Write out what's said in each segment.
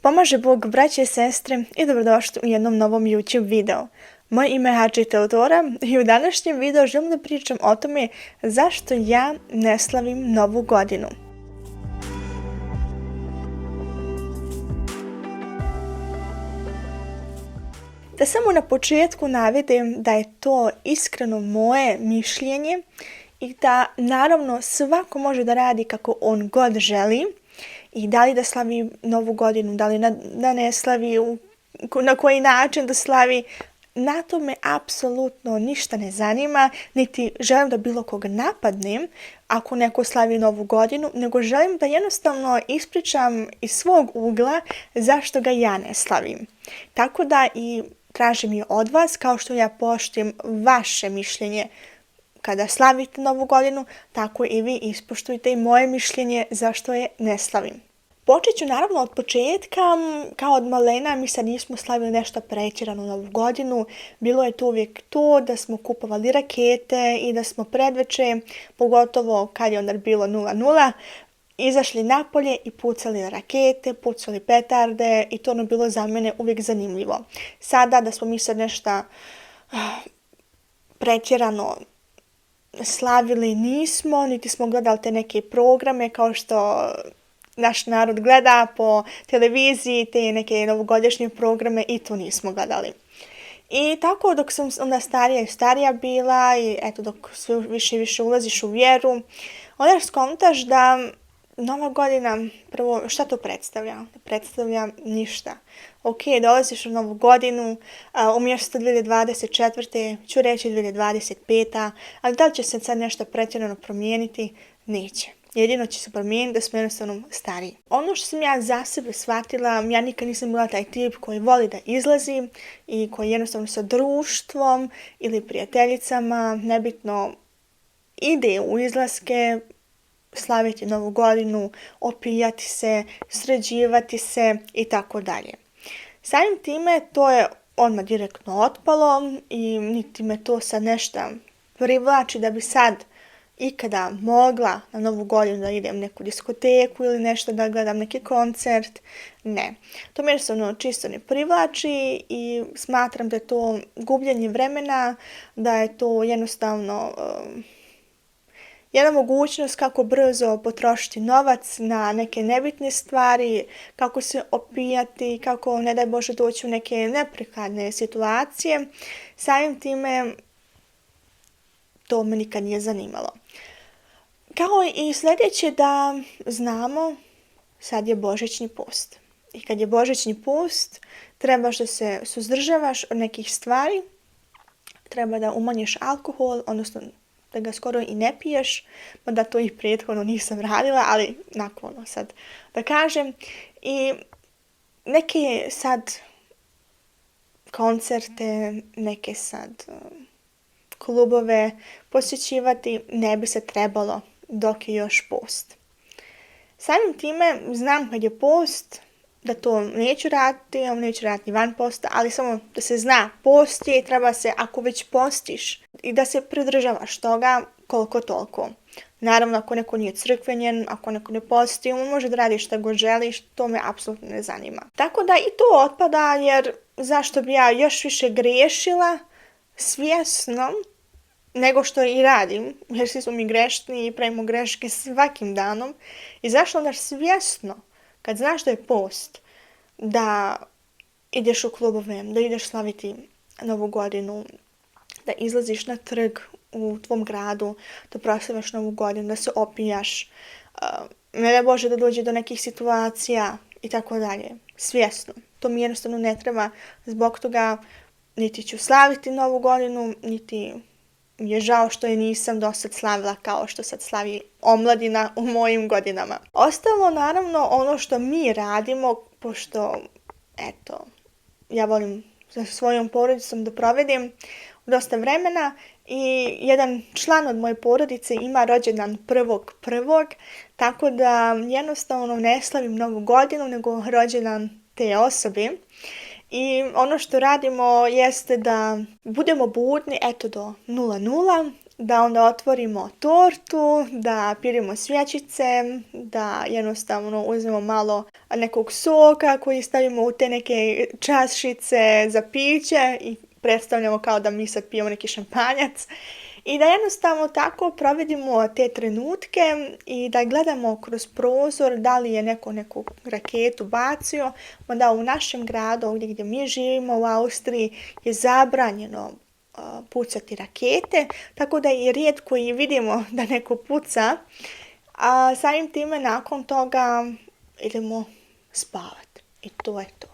Pomaže Bog, braće i sestre, i dobrodošli u jednom novom YouTube videu. Moje ime je Hadži Teodora i u današnjem videu želim da pričam o tome zašto ja ne slavim Novu godinu. Da samo na početku navedem da je to iskreno moje mišljenje i da naravno svako može da radi kako on god želi i da li da slavi Novu godinu, da li da ne slavi, na koji način da slavi. Na to me apsolutno ništa ne zanima, niti želim da bilo koga napadnem ako neko slavi Novu godinu, nego želim da jednostavno ispričam iz svog ugla zašto ga ja ne slavim. Tako da i tražim i od vas, kao što ja poštujem vaše mišljenje kada slavite Novu godinu, tako i vi ispoštujte i moje mišljenje zašto je ne slavim. Počet ću naravno od početka, kao od malena mi sad nismo slavili nešto pretjerano Novu godinu. Bilo je to uvijek to da smo kupovali rakete i da smo predveče, pogotovo kad je onda bilo 0:0, izašli napolje i pucali rakete, pucali petarde i to ono bilo za mene uvijek zanimljivo. Sada da smo mi sad nešto pretjerano slavili nismo, niti smo gledali te neke programe kao što naš narod gleda po televiziji, te neke novogodišnje programe i to nismo gledali. I tako dok sam onda starija i starija bila i eto dok sve više i više ulaziš u vjeru, onda skontaš da Nova godina, prvo šta to predstavlja? Ne predstavlja ništa. Ok, dolaziš u Novu godinu, umjesto 2024. ću reći 2025. Ali da li će se sad nešto pretjerano promijeniti? Neće. Jedino će se promijeniti da smo jednostavno stariji. Ono što sam ja za sebe shvatila, ja nikad nisam bila taj tip koji voli da izlazi i koji jednostavno sa društvom ili prijateljicama, nebitno, ide u izlaske, slaviti Novu godinu, opijati se, sređivati se i tako dalje. Samim time to je odmah direktno otpalo i niti me to sad nešto privlači da bi sad ikada mogla na Novu godinu da idem u neku diskoteku ili nešto da gledam neki koncert. Ne. To me jednostavno čisto ne privlači i smatram da je to gubljenje vremena, da je to jednostavno jedna mogućnost kako brzo potrošiti novac na neke nebitne stvari, kako se opijati, kako ne daj Bože doći u neke neprikladne situacije. Samim time to me nikad nije zanimalo. Kao i sljedeće da znamo, sad je Božićni post. I kad je Božićni post, trebaš da se suzdržavaš od nekih stvari, treba da umanjiš alkohol, odnosno da ga skoro i ne piješ, mada to i prethodno nisam radila, ali nakon sad da kažem. I neke sad koncerte, neke sad klubove posjećivati ne bi se trebalo dok je još post. Samim time znam kad je post da to neću raditi van posta, ali samo da se zna, post je i treba se, ako već postiš, i da se pridržavaš toga koliko toliko. Naravno, ako neko nije crkvenjen, ako neko ne posti, on može da radi šta god želiš, to me apsolutno ne zanima. Tako da i to otpada, jer zašto bi ja još više griješila svjesno nego što i radim, jer svi smo mi grešni i pravimo greške svakim danom. I zašto onda svjesno, kad znaš da je post, da ideš u klubove, da ideš slaviti Novu godinu, da izlaziš na trg u tvom gradu, da proslaviš Novu godinu, da se opijaš, ne daj Bože da dođe do nekih situacija i tako dalje. Svjesno. To mi jednostavno ne treba, zbog toga niti ću slaviti Novu godinu, niti mi je žao što je nisam dosad slavila kao što sad slavi omladina u mojim godinama. Ostalo naravno ono što mi radimo, pošto eto, ja volim sa svojom porodicom da provedim dosta vremena i jedan član od moje porodice ima rođendan 1.1. Tako da jednostavno ne slavim Novu godinu nego rođendan te osobe. I ono što radimo jeste da budemo budni eto do 0:0 da onda otvorimo tortu, da pirimo svječice, da jednostavno uzmemo malo nekog soka koji stavimo u te neke čašice za piće i predstavljamo kao da mi sad pijemo neki šampanjac. I da jednostavno tako provedimo te trenutke i da gledamo kroz prozor da li je neko neku raketu bacio, onda u našem gradu, ovdje gdje mi živimo u Austriji, je zabranjeno pucati rakete, tako da je rijetko i vidimo da neko puca, a samim time nakon toga idemo spavati. I to je to.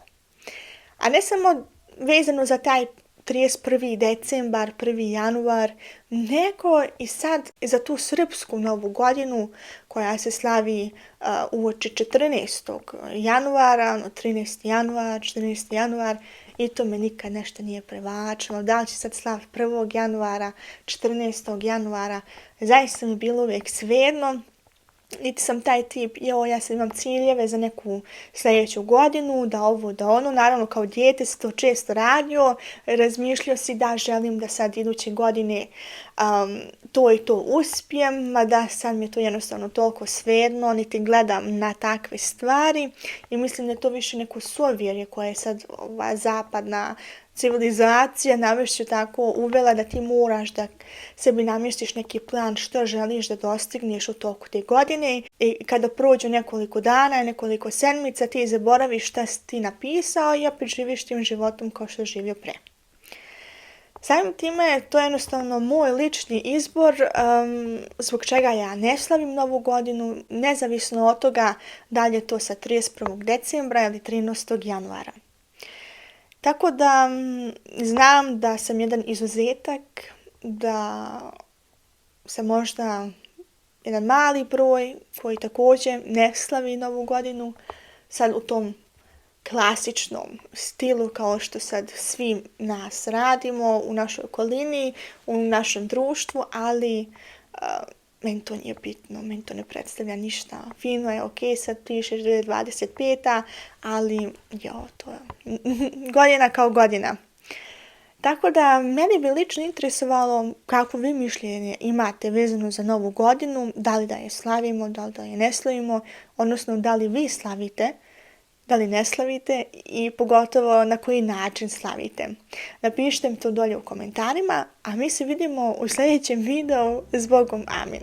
A ne samo vezano za taj 31. decembar, 1. januar, nego i sad za tu srpsku novu godinu koja se slavi uoči 14. januara, 13. januar, 14. januar, i to me nikad nešto nije privlačilo. Da li će sad slaviti 1. januara, 14. januara, zaista mi je bilo uvijek svejedno. Niti sam taj tip, ja sad imam ciljeve za neku sljedeću godinu, da ovo, da ono. Naravno, kao dijete se to često radio, razmišljao si da želim da sad iduće godine to i to uspijem, mada sad mi je to jednostavno toliko svejedno, niti gledam na takve stvari i mislim da je to više neko suvjerje koje je sad zapadna civilizacija, navešću tako, uvela da ti moraš da sebi namjestiš neki plan što želiš da dostigneš u toku te godine i kada prođu nekoliko dana, nekoliko sedmica, ti zaboraviš šta si ti napisao i opet živiš tim životom kao što živio pre. Samim time, to je jednostavno moj lični izbor zbog čega ja ne slavim Novu godinu, nezavisno od toga da li je to sa 31. decembra ili 13. januara. Tako da znam da sam jedan izuzetak, da sam možda jedan mali broj koji također ne slavi Novu godinu, sad u tom klasičnom stilu kao što sad svi nas radimo u našoj okolini, u našem društvu, ali meni to nije bitno, meni to ne predstavlja ništa. Fino je, ok, sad pišeš 2025, ali to je godina kao godina. Tako da meni bi lično interesovalo kako vi mišljenje imate vezano za Novu godinu, da li da je slavimo, da li da je ne slavimo, odnosno da li vi slavite, da li ne slavite i pogotovo na koji način slavite. Napišite mi to dolje u komentarima, a mi se vidimo u sljedećem videu. Zbogom, amin.